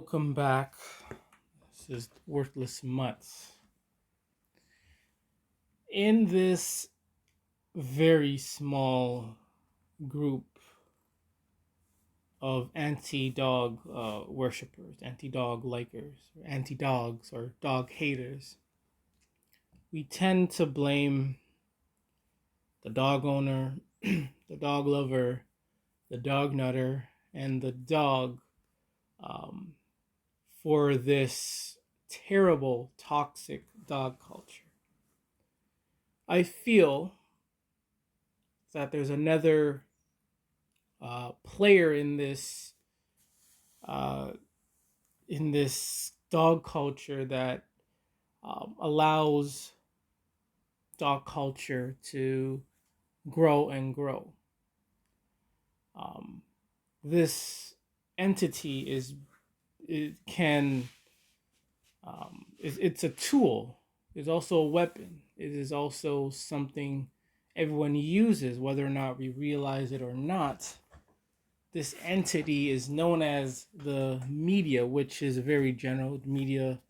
Welcome back. This is Worthless Mutts. In this very small group of anti-dog worshippers, anti-dog likers, anti-dogs, or dog haters, we tend to blame the dog owner, the dog lover, the dog nutter, and the dog um, for this terrible, toxic dog culture. I feel that there's another player uh, in this dog culture that allows dog culture to grow and grow. Um, this entity is it can it's a tool. It's also a weapon. It is also something everyone uses, whether or not we realize it or not. This entity is known as the media, which is very general. Media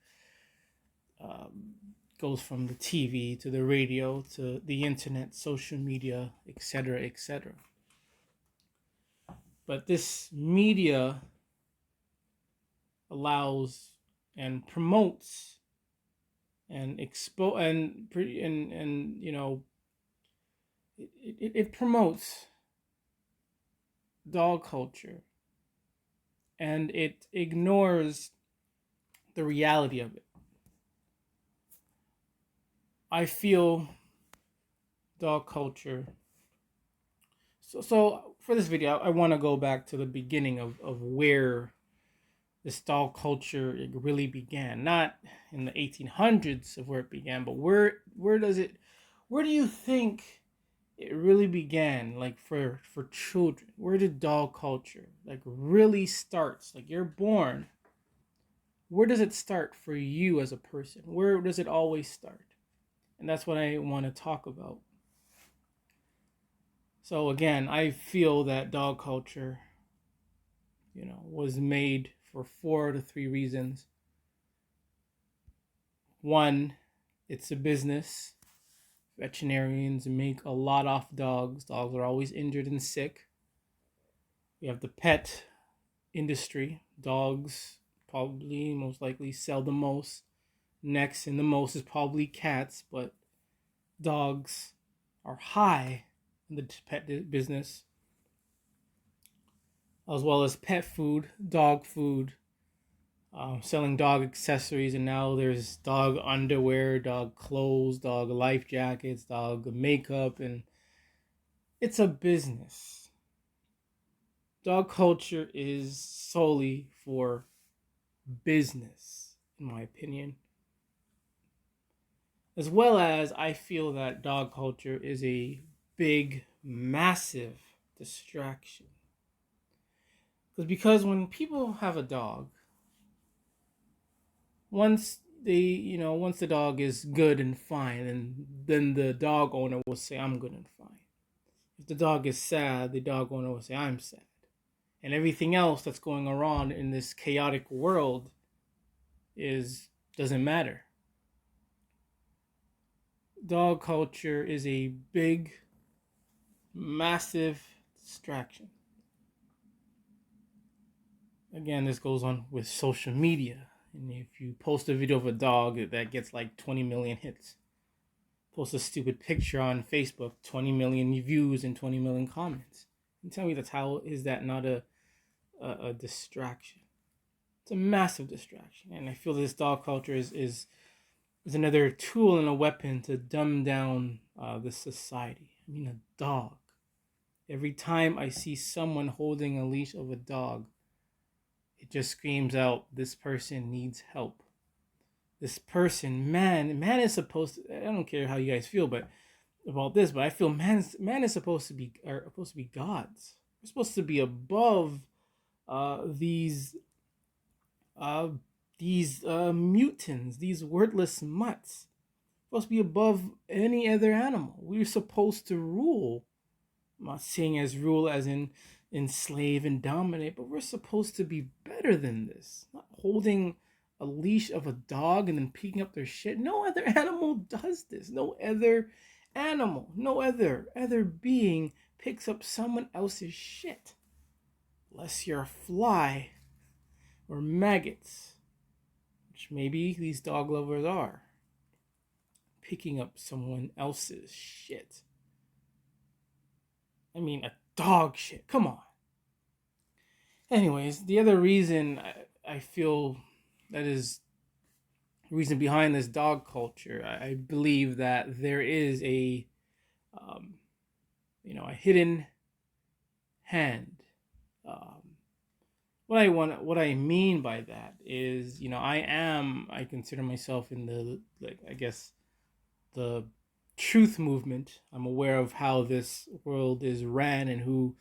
um, goes from the TV to the radio to the internet, social media, etc., etc. But this media allows and promotes and and it promotes dog culture, and it ignores the reality of it. I feel dog culture. So for this video, I want to go back to the beginning of where this dog culture it really began. Not in the 1800s of where it began, but where do you think it really began? Like for children, where did dog culture like really starts? Like you're born, where does it start for you as a person? Where does it always start? And that's what I want to talk about. So again, I feel that dog culture, was made for 4 to 3 reasons. One, it's a business. Veterinarians make a lot off dogs. Dogs are always injured and sick. We have the pet industry. Dogs probably most likely sell the most. Next in the most is probably cats, but dogs are high in the pet business, as well as pet food, dog food, selling dog accessories, and now there's dog underwear, dog clothes, dog life jackets, dog makeup, and it's a business. Dog culture is solely for business, in my opinion. As well as I feel that dog culture is a big, massive distraction. Because when people have a dog, once once the dog is good and fine, and then the dog owner will say, I'm good and fine. If the dog is sad, the dog owner will say, I'm sad. And everything else that's going around in this chaotic world is doesn't matter. Dog culture is a big, massive distraction. Again, this goes on with social media. And if you post a video of a dog that gets like 20 million hits, post a stupid picture on Facebook, 20 million views and 20 million comments. And tell me how is that not a distraction? It's a massive distraction. And I feel this dog culture is another tool and a weapon to dumb down the society. I mean, a dog. Every time I see someone holding a leash of a dog, it just screams out, this person needs help. This person, man is supposed to, I don't care how you guys feel about this, but I feel man is supposed to be gods. We're supposed to be above these mutants, these wordless mutts. We're supposed to be above any other animal. We're supposed to rule. I'm not saying as rule as in enslave and dominate, but we're supposed to be better than this. Not holding a leash of a dog and then picking up their shit. No other animal does this. No other animal, no other being picks up someone else's shit. Unless you're a fly or maggots, which maybe these dog lovers are, picking up someone else's shit. I mean, a dog shit. Come on. Anyways, the other reason I feel that is the reason behind this dog culture, I believe that there is a a hidden hand. What I mean by that is, I consider myself in the, I guess, the truth movement. I'm aware of how this world is ran and who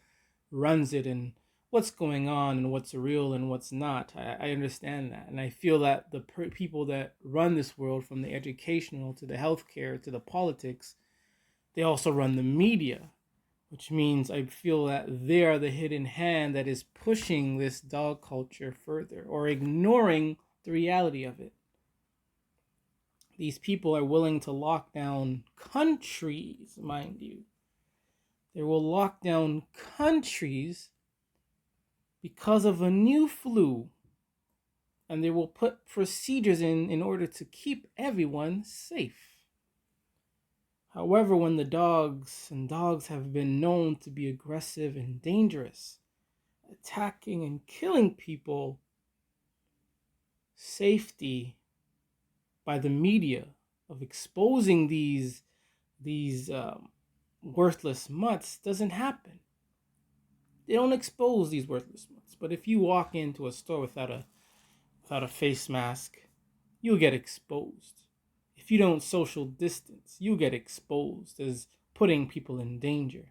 runs it and what's going on and what's real and what's not. I understand that. And I feel that the people that run this world, from the educational to the healthcare to the politics, they also run the media, which means I feel that they are the hidden hand that is pushing this dog culture further or ignoring the reality of it. These people are willing to lock down countries, mind you. They will lock down countries because of a new flu, and they will put procedures in order to keep everyone safe. However, when the dogs have been known to be aggressive and dangerous, attacking and killing people, safety by the media of exposing these worthless mutts doesn't happen. They don't expose these worthless mutts. But if you walk into a store without a face mask, you'll get exposed. If you don't social distance, you get exposed as putting people in danger.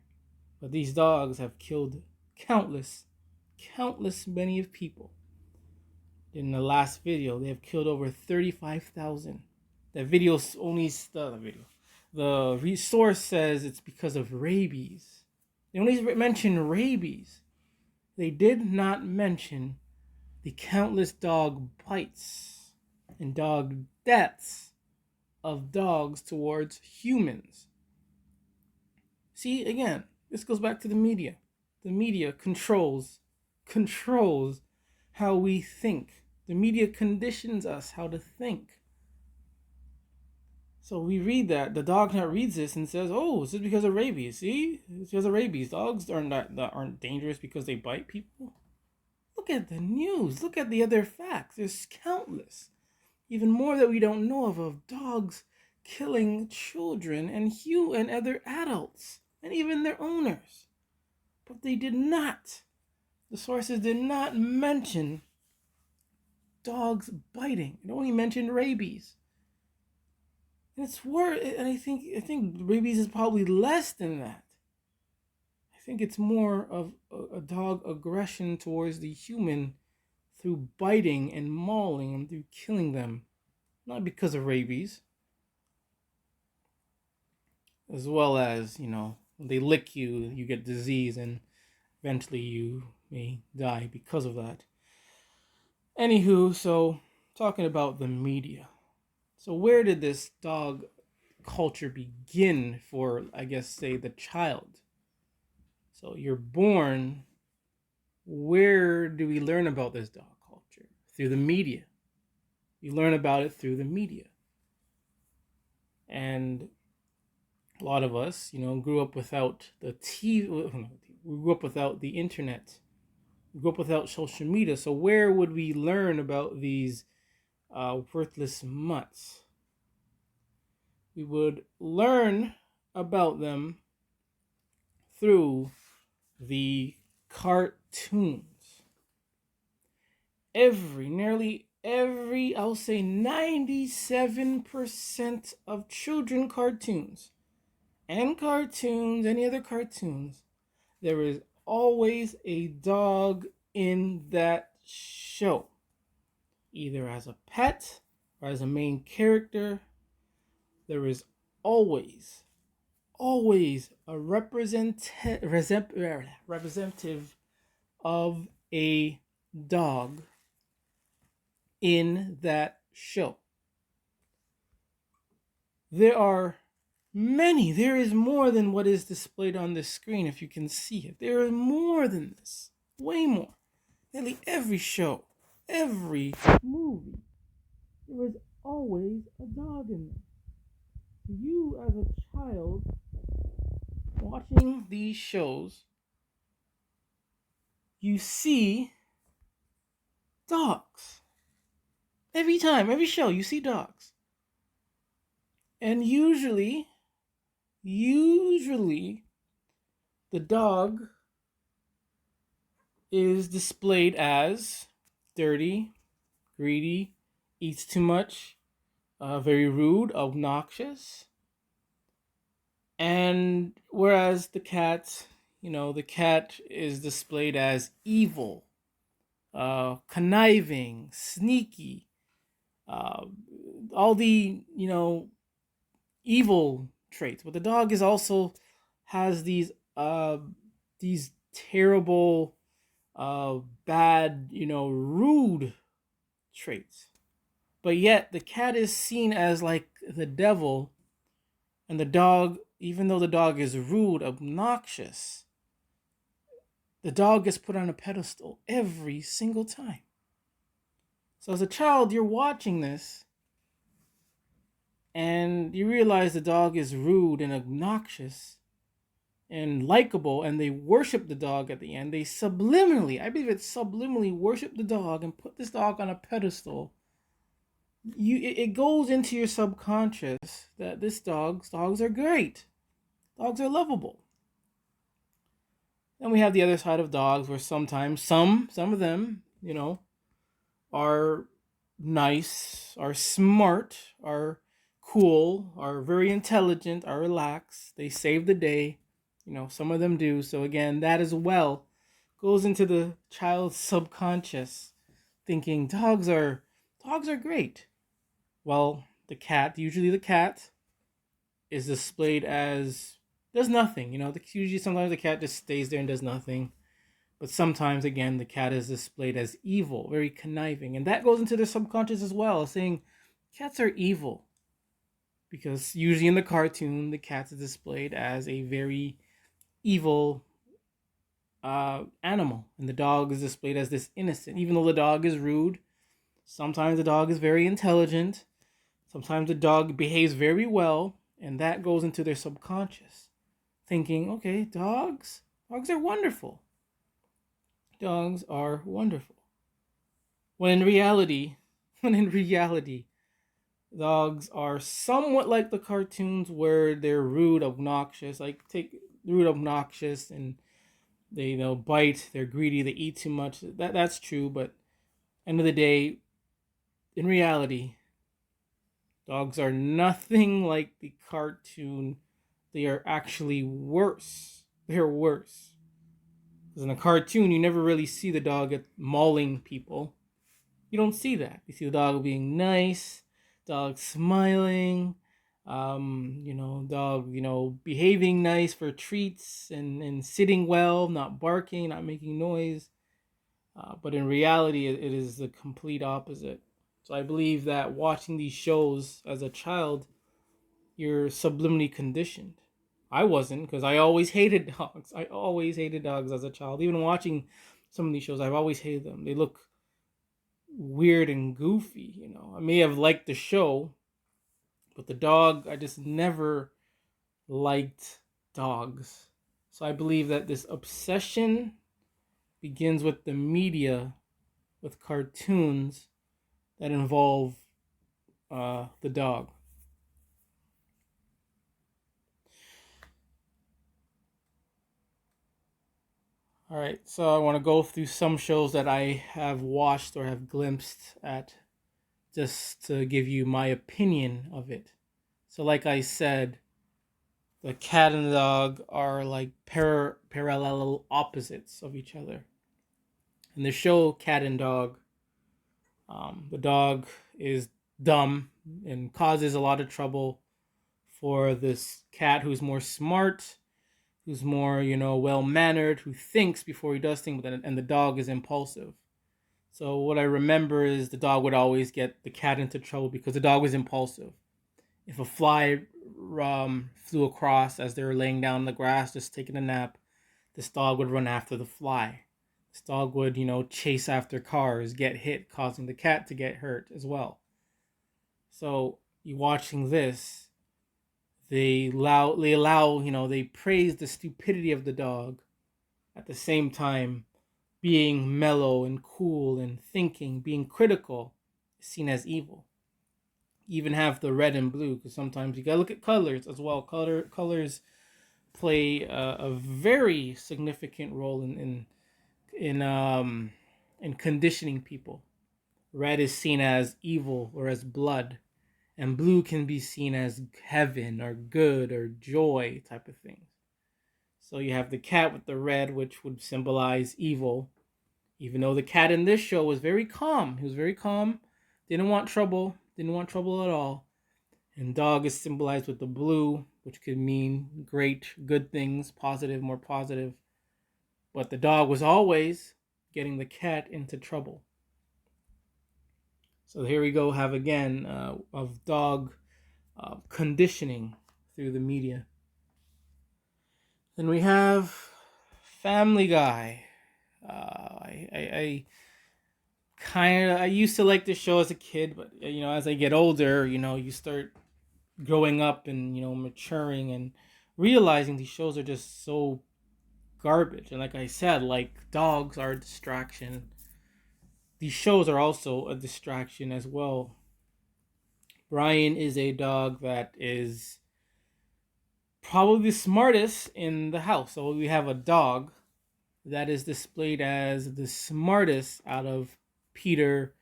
But these dogs have killed countless many of people. In the last video, they have killed over 35,000. That video's only the video. The resource says it's because of rabies. They only mention rabies. They did not mention the countless dog bites and dog deaths of dogs towards humans. See, again, this goes back to the media. The media controls how we think. The media conditions us how to think. So we read that. The dog nut reads this and says, "Oh, this is because of rabies. See, it's because of rabies. Dogs aren't dangerous because they bite people." Look at the news. Look at the other facts. There's countless, even more that we don't know of dogs killing children and other adults and even their owners. But they did not. The sources did not mention dogs biting. It only mentioned rabies. And it's worse. And I think rabies is probably less than that. I think it's more of a dog aggression towards the human through biting and mauling and through killing them, not because of rabies. As well as, when they lick you, you get disease and eventually you may die because of that. Anywho, so talking about the media. So where did this dog culture begin for, I guess, say, the child? So you're born. Where do we learn about this dog culture? Through the media. You learn about it through the media. And a lot of us, grew up without the TV. We grew up without the internet. We grew up without social media. So where would we learn about these worthless mutts? We would learn about them through the cartoons. Nearly every, I'll say 97% of children cartoons, any other cartoons, there is always a dog in that show, either as a pet or as a main character. There is always a representative of a dog in that show. There are many. There is more than what is displayed on the screen, if you can see it. There is more than this. Way more. Nearly every show, every movie, there is always a dog in there. You, as a child, watching these shows, you see dogs. Every time, every show, you see dogs. And usually, the dog is displayed as dirty, greedy, eats too much, very rude, obnoxious. And whereas the cat is displayed as evil, conniving, sneaky, all the, evil traits. But the dog is also has these terrible, bad, rude traits. But yet the cat is seen as like the devil, and the dog, even though the dog is rude, obnoxious, the dog gets put on a pedestal every single time. So as a child, you're watching this and you realize the dog is rude and obnoxious and likable, and they worship the dog at the end. They subliminally, I believe it's subliminally, worship the dog and put this dog on a pedestal. It goes into your subconscious that dogs are great. Dogs are lovable. Then we have the other side of dogs, where sometimes some of them, are nice, are smart, are cool, are very intelligent, are relaxed. They save the day. Some of them do. So again, that as well goes into the child's subconscious, thinking dogs are great. Well, usually the cat is displayed as does nothing. Usually sometimes the cat just stays there and does nothing. But sometimes, again, the cat is displayed as evil, very conniving. And that goes into their subconscious as well, saying cats are evil. Because usually in the cartoon, the cat is displayed as a very evil animal. And the dog is displayed as this innocent. Even though the dog is rude, sometimes the dog is very intelligent. Sometimes the dog behaves very well. And that goes into their subconscious, thinking, okay, dogs are wonderful. Dogs are wonderful. When in reality, dogs are somewhat like the cartoons, where they're rude, obnoxious, and they bite, they're greedy, they eat too much. That's true, but end of the day, in reality, dogs are nothing like the cartoon. They are actually worse. They're worse. Because in a cartoon, you never really see the dog mauling people. You don't see that. You see the dog being nice, dog smiling, dog, behaving nice for treats and sitting well, not barking, not making noise. But in reality, it is the complete opposite. So I believe that watching these shows as a child, you're subliminally conditioned. I wasn't, because I always hated dogs. I always hated dogs as a child. Even watching some of these shows, I've always hated them. They look weird and goofy, I may have liked the show, but the dog, I just never liked dogs. So I believe that this obsession begins with the media, with cartoons that involve the dog. All right, so I want to go through some shows that I have watched or have glimpsed at, just to give you my opinion of it. So like I said, the cat and the dog are like parallel opposites of each other. In the show Cat and Dog, the dog is dumb and causes a lot of trouble for this cat who's more smart, who's more, well mannered, who thinks before he does things, and the dog is impulsive. So what I remember is the dog would always get the cat into trouble because the dog was impulsive. If a fly flew across as they were laying down in the grass, just taking a nap, this dog would run after the fly. This dog would, chase after cars, get hit, causing the cat to get hurt as well. So you watching this, they praise the stupidity of the dog, at the same time being mellow and cool and thinking, being critical, is seen as evil. You even have the red and blue, because sometimes you gotta look at colors as well. Colors play a very significant role in conditioning people. Red is seen as evil or as blood, and blue can be seen as heaven or good or joy type of things. So you have the cat with the red, which would symbolize evil, even though the cat in this show was very calm. He was very calm, didn't want trouble at all. And dog is symbolized with the blue, which could mean great, good things, positive, more positive. But the dog was always getting the cat into trouble. So here we go, have again of dog conditioning through the media. Then we have Family Guy. I used to like this show as a kid, but as I get older, you start growing up and maturing and realizing these shows are just so garbage. And like I said, like dogs are a distraction. These shows are also a distraction as well. Brian is a dog that is probably the smartest in the house. So we have a dog that is displayed as the smartest out of Peter,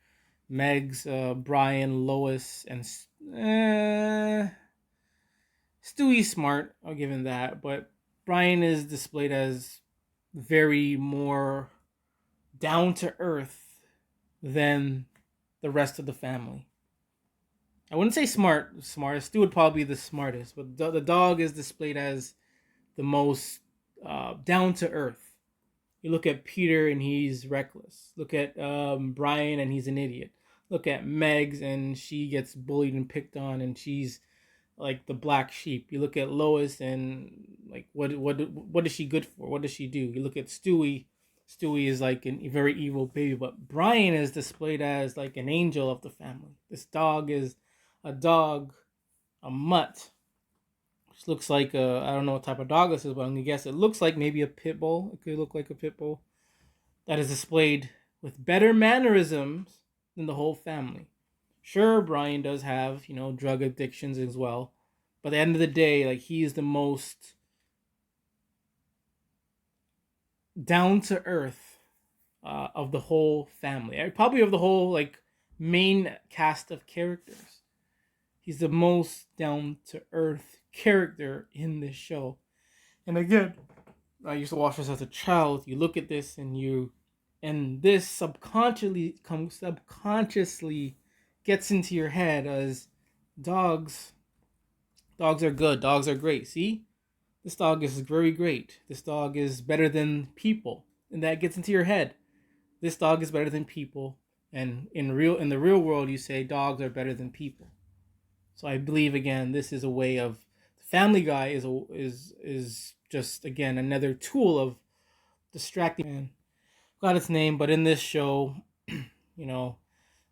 Megs, Brian, Lois, and Stewie's smart. I'll give him that, but Brian is displayed as very more down to earth than the rest of the family. I wouldn't say smartest. Stu would probably be the smartest, but the dog is displayed as the most down to earth. You look at Peter and he's reckless. Look at Brian and he's an idiot. Look at Megs and she gets bullied and picked on and she's like the black sheep. You look at Lois and like what is she good for? What does she do? You look at Stewie. Stewie is like a very evil baby, but Brian is displayed as like an angel of the family. This dog is a dog, a mutt, which looks like I don't know what type of dog this is, but I'm gonna guess it looks like maybe a pit bull. It could look like a pit bull that is displayed with better mannerisms than the whole family. Sure, Brian does have drug addictions as well, but at the end of the day, like he is the most down to earth of the whole family, probably of the whole like main cast of characters. He's the most down to earth character in this show. And again, I used to watch this as a child. You look at this and this subconsciously gets into your head as dogs are good, dogs are great. See? This dog is very great. This dog is better than people. And that gets into your head. This dog is better than people. And in the real world you say dogs are better than people. So I believe again this is a way of Family Guy is just again another tool of distracting man. Got its name, but in this show,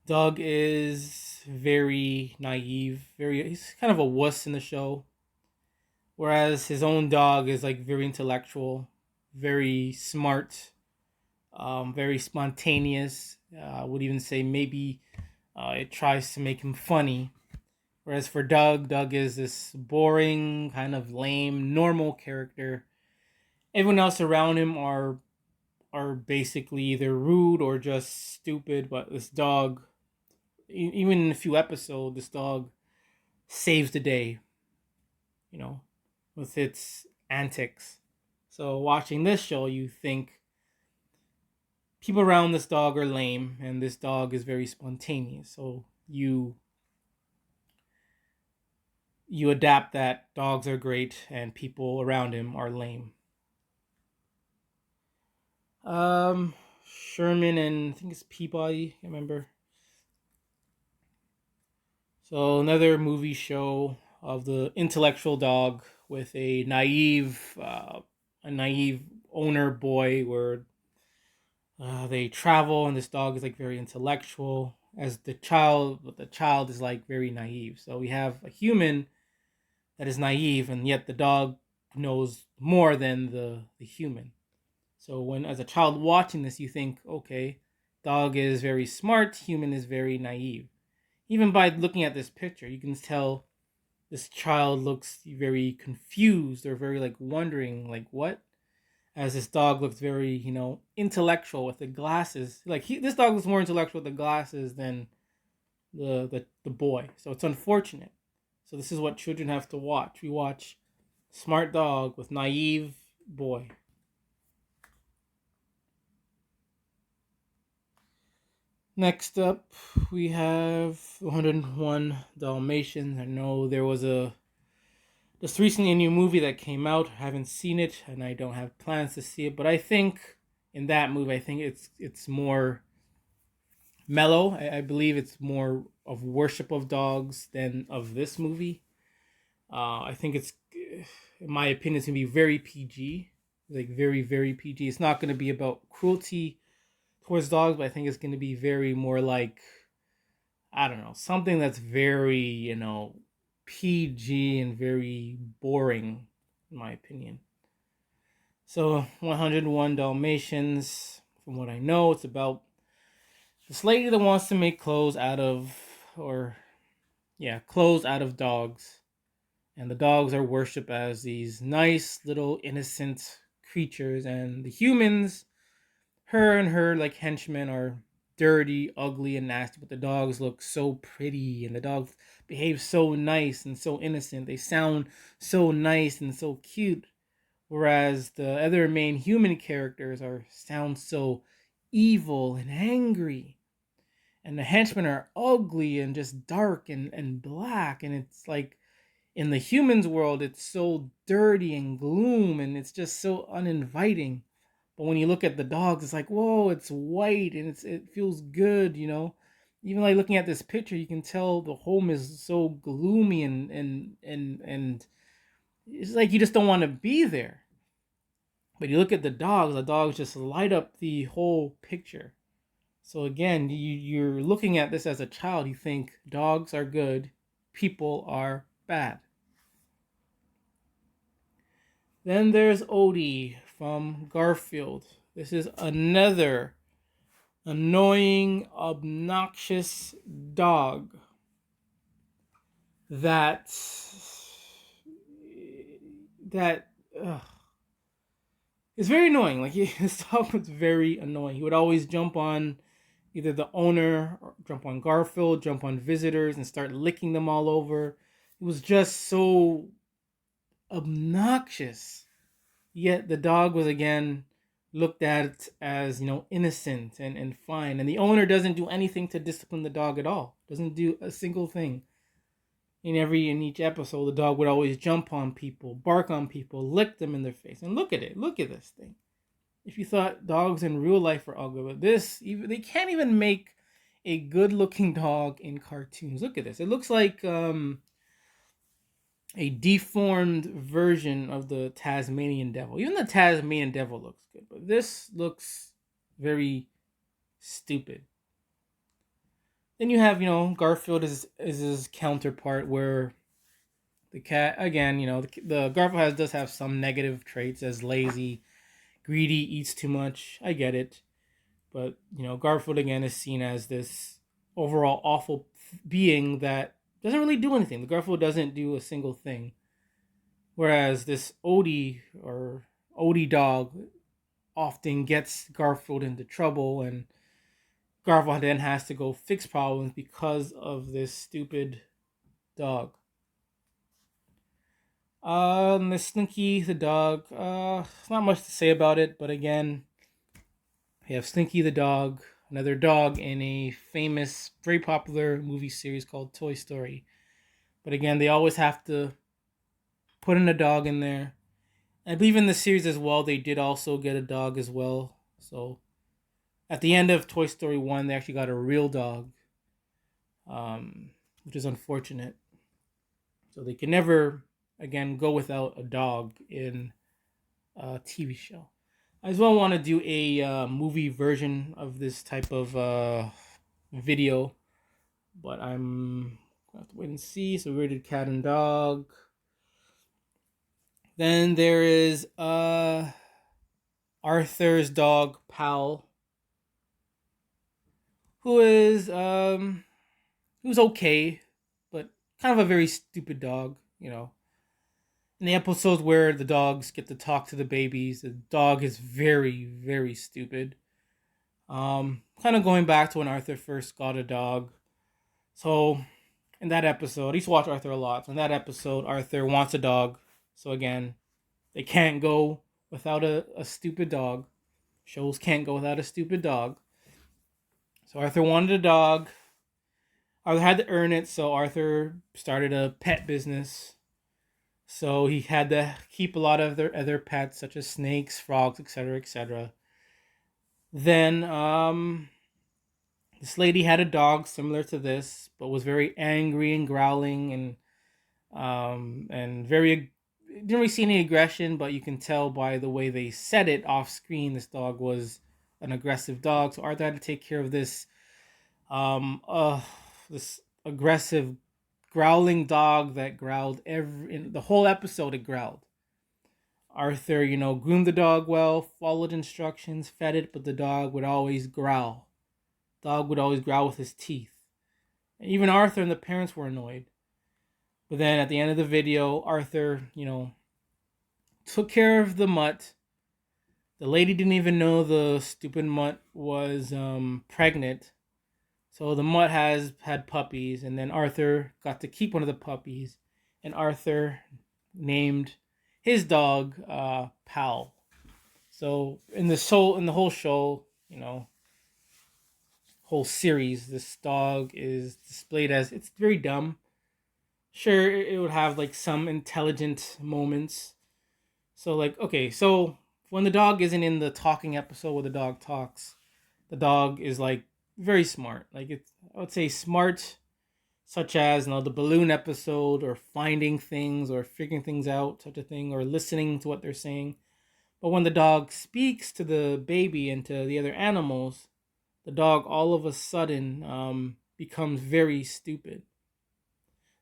Doug is very naive, he's kind of a wuss in the show. Whereas his own dog is like very intellectual, very smart, very spontaneous. I would even say maybe it tries to make him funny. Whereas for Doug is this boring, kind of lame, normal character. Everyone else around him are basically either rude or just stupid. But this dog, even in a few episodes, this dog saves the day. With its antics. So watching this show, you think people around this dog are lame, and this dog is very spontaneous. So you adapt that dogs are great and people around him are lame. Sherman and I think it's Peabody. I remember. So another movie show of the intellectual dog with a naive owner boy, where they travel, and this dog is like very intellectual as the child, but the child is like very naive. So we have a human that is naive, and yet the dog knows more than the human. So when as a child watching this, you think, okay, dog is very smart, human is very naive. Even by looking at this picture, you can tell this child looks very confused or very like wondering, like what? As this dog looks very, intellectual with the glasses. Like this dog looks more intellectual with the glasses than the boy. So it's unfortunate. So this is what children have to watch. We watch smart dog with naive boy. Next up, we have 101 Dalmatians. I know there was just recently a new movie that came out. I haven't seen it, and I don't have plans to see it. But I think in that movie, I think it's more mellow. I believe it's more of worship of dogs than of this movie. I think it's, in my opinion, it's gonna be very PG, like very very PG. It's not gonna be about cruelty towards dogs, but I think it's gonna be very more like, I don't know, something that's very PG and very boring, in my opinion. So 101 Dalmatians, from what I know, it's about this lady that wants to make clothes out of dogs. And the dogs are worshipped as these nice little innocent creatures, and the humans, her and her like henchmen, are dirty, ugly, and nasty, but the dogs look so pretty, and the dogs behave so nice and so innocent. They sound so nice and so cute, whereas the other main human characters are sound so evil and angry, and the henchmen are ugly and just dark and black, and it's like in the humans world it's so dirty and gloom, and it's just so uninviting. But when you look at the dogs, it's like, whoa, it's white and it feels good. Even like looking at this picture, you can tell the home is so gloomy, and it's like you just don't want to be there. But you look at the dogs just light up the whole picture. So again, you're looking at this as a child, you think dogs are good, people are bad. Then there's Odie from Garfield. This is another annoying, obnoxious dog that that is very annoying. Like this dog was very annoying. He would always jump on either the owner, or jump on Garfield, jump on visitors, and start licking them all over. It was just so obnoxious. Yet the dog was again looked at as, innocent and fine. And the owner doesn't do anything to discipline the dog at all. Doesn't do a single thing. In each episode, the dog would always jump on people, bark on people, lick them in their face. And look at it. Look at this thing. If you thought dogs in real life were ugly, but they can't even make a good looking dog in cartoons. Look at this. It looks like a deformed version of the Tasmanian devil. Even the Tasmanian devil looks good, but this looks very stupid. Then you have, Garfield is his counterpart, where the cat, again, the Garfield does have some negative traits, as lazy, greedy, eats too much. I get it. But, Garfield again is seen as this overall awful being that doesn't really do anything. The Garfield doesn't do a single thing. Whereas this Odie dog often gets Garfield into trouble, and Garfield then has to go fix problems because of this stupid dog. The Slinky the dog, not much to say about it, but again, we have Slinky the dog, another dog in a famous, very popular movie series called Toy Story. But again, they always have to put in a dog in there. I believe in the series as well, they did also get a dog as well. So at the end of Toy Story 1, they actually got a real dog, which is unfortunate. So they can never, again, go without a dog in a TV show. I as well want to do a movie version of this type of video, but I'm gonna have to wait and see. So we already did cat and dog. Then there is Arthur's dog Pal, who is who's okay, but kind of a very stupid dog, you know. In the episodes where the dogs get to talk to the babies, the dog is very, very stupid. Kind of going back to when Arthur first got a dog. So in that episode, I used to watch Arthur a lot. So in that episode, Arthur wants a dog. So again, they can't go without a stupid dog. Shows can't go without a stupid dog. So Arthur wanted a dog. Arthur had to earn it, so Arthur started a pet business. So he had to keep a lot of their other pets, such as snakes, frogs, etc., etc. Then this lady had a dog similar to this, but was very angry and growling and very didn't really see any aggression, but you can tell by the way they said it off screen. This dog was an aggressive dog, so Arthur had to take care of this this aggressive growling dog that growled in the whole episode. It growled. Arthur, groomed the dog well, followed instructions, fed it, but the dog would always growl. Dog would always growl with his teeth. And even Arthur and the parents were annoyed. But then at the end of the video, Arthur, took care of the mutt. The lady didn't even know the stupid mutt was pregnant. So the mutt had puppies, and then Arthur got to keep one of the puppies, and Arthur named his dog Pal. So in the whole show, whole series, this dog is displayed as, it's very dumb. Sure, it would have like some intelligent moments. So like, okay, so when the dog isn't in the talking episode where the dog talks, the dog is like very smart. Like I would say smart, such as the balloon episode, or finding things, or figuring things out, such a thing, or listening to what they're saying. But when the dog speaks to the baby and to the other animals, the dog all of a sudden becomes very stupid.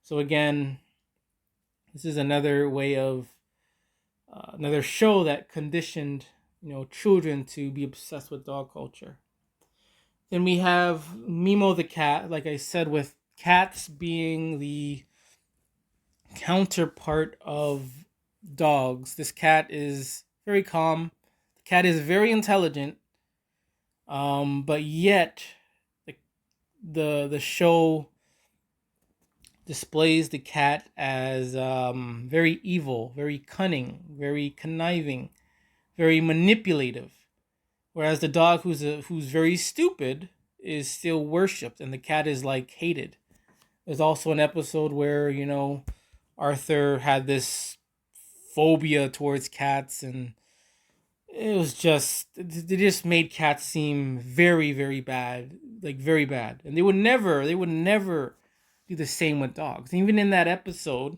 So again, this is another way of another show that conditioned children to be obsessed with dog culture. Then we have Mimo the cat, like I said, with cats being the counterpart of dogs. This cat is very calm. The cat is very intelligent. But yet the show displays the cat as very evil, very cunning, very conniving, very manipulative. Whereas the dog, who's very stupid, is still worshipped, and the cat is like hated. There's also an episode where Arthur had this phobia towards cats, and it was they just made cats seem very, very bad, like very bad, and they would never do the same with dogs. Even in that episode,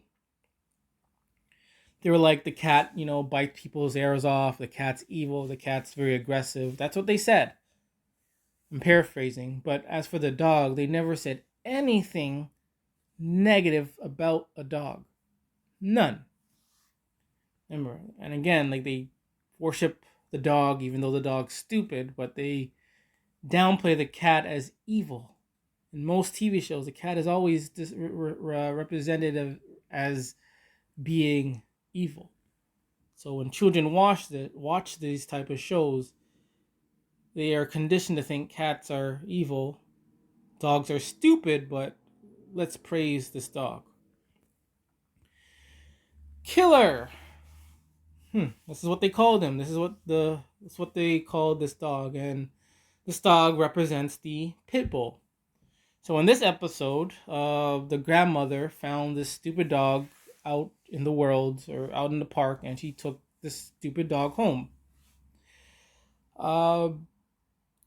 they were like, the cat, bites people's ears off. The cat's evil. The cat's very aggressive. That's what they said. I'm paraphrasing. But as for the dog, they never said anything negative about a dog. None. Remember, and again, like they worship the dog, even though the dog's stupid, but they downplay the cat as evil. In most TV shows, the cat is always represented as being evil. So when children watch these type of shows, they are conditioned to think cats are evil, dogs are stupid, but let's praise this dog. Killer. This is what they called him. This is what they called this dog, and this dog represents the pit bull. So in this episode, the grandmother found this stupid dog out in the world, or out in the park, and she took this stupid dog home. Uh,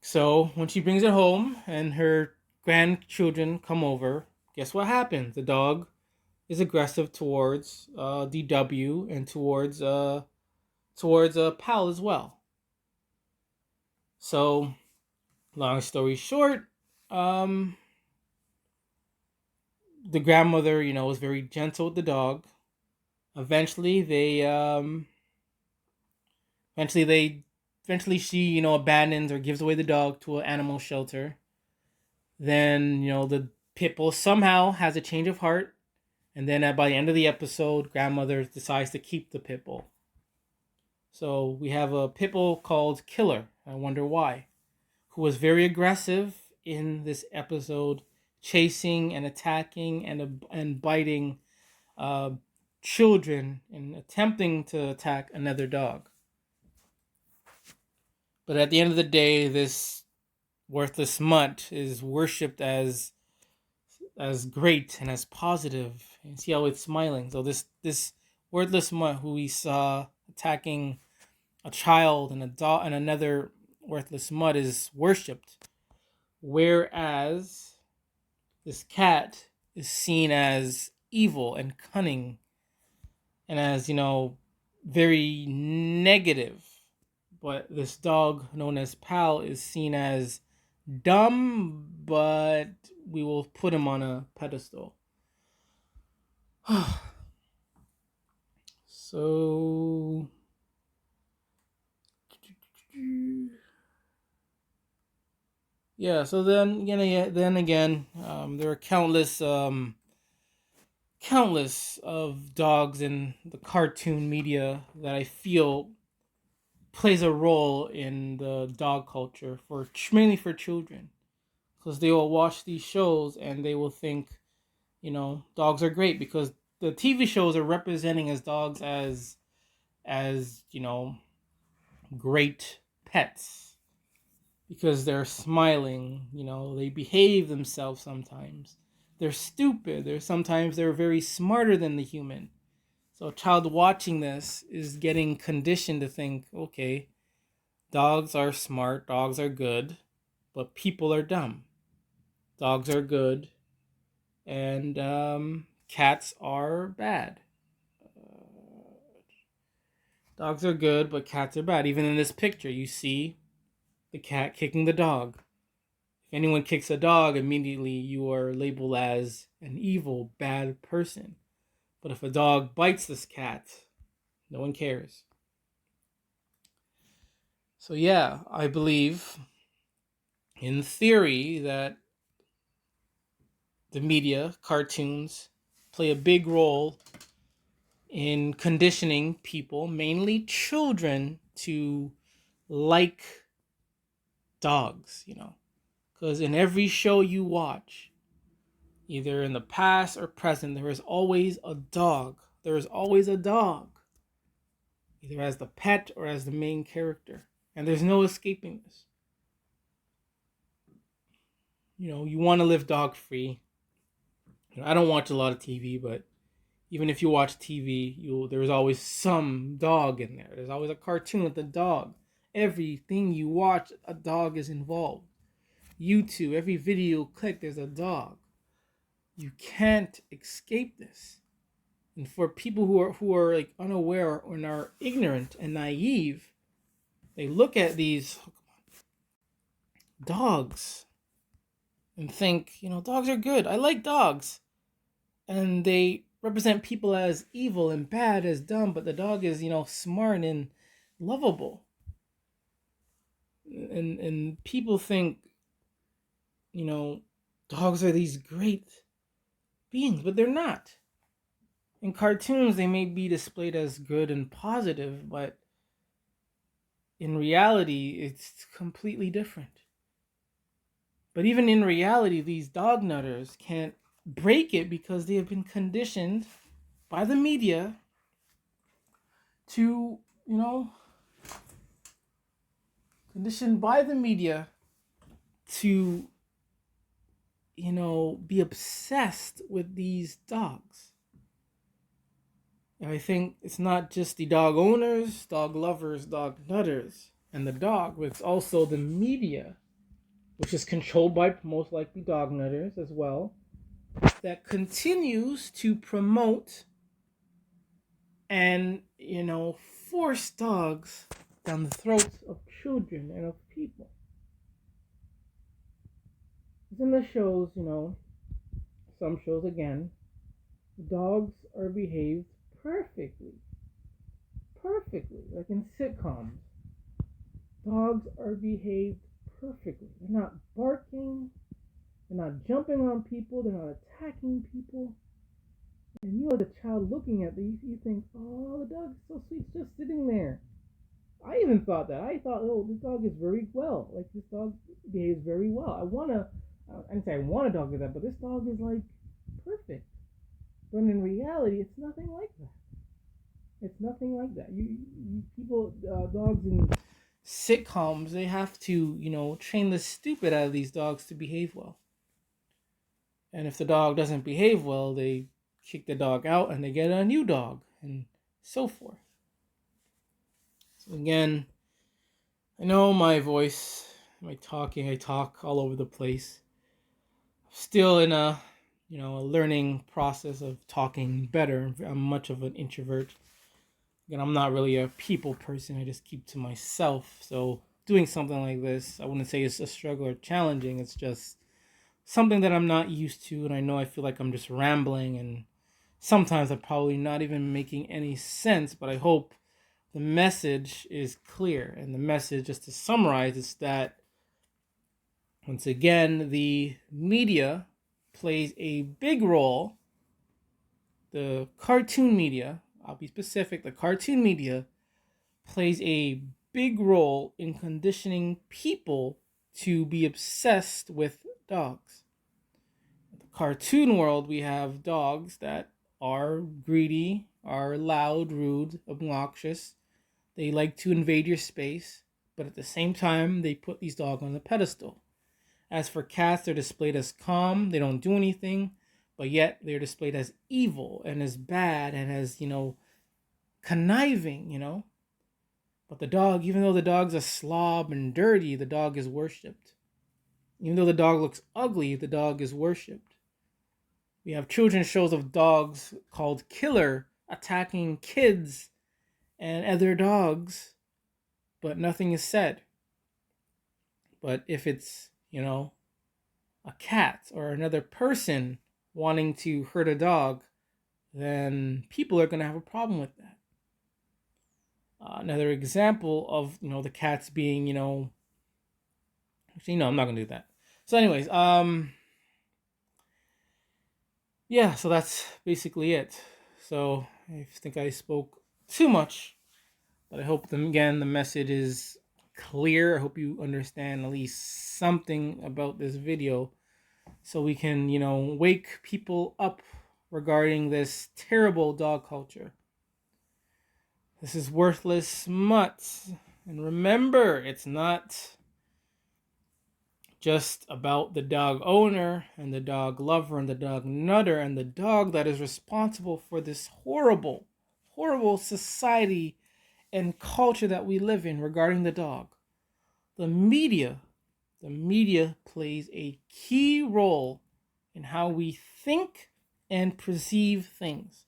so when she brings it home and her grandchildren come over, guess what happens? The dog is aggressive towards DW and towards Pal as well. So long story short, um, the grandmother, was very gentle with the dog. Eventually, eventually they, eventually she, abandons or gives away the dog to an animal shelter. Then, the pit bull somehow has a change of heart, and then by the end of the episode, grandmother decides to keep the pit bull. So we have a pit bull called Killer. I wonder why. Who was very aggressive in this episode, chasing and attacking and biting uh, children and attempting to attack another dog. But at the end of the day, this worthless mutt is worshipped as great and as positive. And see how it's smiling. So this worthless mutt who we saw attacking a child and a dog and another worthless mutt is worshipped, whereas this cat is seen as evil and cunning and as very negative. But this dog known as Pal is seen as dumb, but we will put him on a pedestal. So yeah, so then again, there are countless of dogs in the cartoon media that I feel plays a role in the dog culture for mainly for children, because they will watch these shows and they will think, dogs are great because the TV shows are representing as dogs as great pets because they're smiling, they behave themselves sometimes. They're stupid. They're very smarter than the human. So a child watching this is getting conditioned to think, okay, dogs are smart, dogs are good, but people are dumb. Dogs are good, and cats are bad. Dogs are good, but cats are bad. Even in this picture, you see the cat kicking the dog. If anyone kicks a dog, immediately you are labeled as an evil, bad person. But if a dog bites this cat, no one cares. So yeah, I believe in theory that the media, cartoons, play a big role in conditioning people, mainly children, to like dogs, Because in every show you watch, either in the past or present, there is always a dog. There is always a dog, either as the pet or as the main character. And there's no escaping this. You want to live dog free. I don't watch a lot of TV, but even if you watch TV, there's always some dog in there. There's always a cartoon with a dog. Everything you watch, a dog is involved. YouTube, every video you click, there's a dog. You can't escape this. And for people who are like unaware or are ignorant and naive, they look at these dogs and think, dogs are good. I like dogs. And they represent people as evil and bad, as dumb, but the dog is, smart and lovable. And people think, dogs are these great beings, but they're not. In cartoons, they may be displayed as good and positive, but in reality, it's completely different. But even in reality, these dog nutters can't break it because they have been conditioned by the media to, conditioned by the media to, be obsessed with these dogs. And I think it's not just the dog owners, dog lovers, dog nutters. and the dog, but it's also the media, which is controlled by most likely dog nutters as well, that continues to promote and, force dogs down the throats of children and of people. In the shows, some shows again, dogs are behaved perfectly. Perfectly. Like in sitcoms. Dogs are behaved perfectly. They're not barking, they're not jumping on people, they're not attacking people. And you as a child looking at these, you think, oh, the dog is so sweet, it's just sitting there. I even thought that. I thought, oh, this dog is very well. Like, this dog behaves very well. I didn't say I want a dog like that, but this dog is, like, perfect. But in reality, it's nothing like that. It's nothing like that. People, dogs in sitcoms, they have to, train the stupid out of these dogs to behave well. And if the dog doesn't behave well, they kick the dog out and they get a new dog and so forth. So again, I know my voice, I talk all over the place. Still in a learning process of talking better. I'm much of an introvert. Again, I'm not really a people person. I just keep to myself. So doing something like this, I wouldn't say it's a struggle or challenging. It's just something that I'm not used to, and I know I feel like I'm just rambling, and sometimes I'm probably not even making any sense, but I hope the message is clear. And the message, just to summarize, is that, once again, the media plays a big role. The cartoon media, I'll be specific, the cartoon media plays a big role in conditioning people to be obsessed with dogs. In the cartoon world, we have dogs that are greedy, are loud, rude, obnoxious. They like to invade your space, but at the same time, they put these dogs on a pedestal. As for cats, they're displayed as calm, they don't do anything, but yet they're displayed as evil and as bad and as, conniving. But the dog, even though the dog's a slob and dirty, the dog is worshipped. Even though the dog looks ugly, the dog is worshipped. We have children's shows of dogs called Killer attacking kids and other dogs, but nothing is said. But if it's, a cat or another person wanting to hurt a dog, then people are going to have a problem with that. Another example of, the cats being, actually, no, I'm not going to do that. So anyways, yeah, so that's basically it. So I think I spoke too much, but I hope, the message is clear. I hope you understand at least something about this video, so we can, wake people up regarding this terrible dog culture. This is Worthless Mutts. And remember, it's not just about the dog owner and the dog lover and the dog nutter and the dog that is responsible for this horrible, horrible society and culture that we live in regarding the dog. The media plays a key role in how we think and perceive things.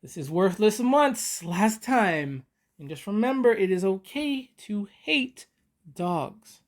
This is Worthless Months, last time. And just remember, it is okay to hate dogs.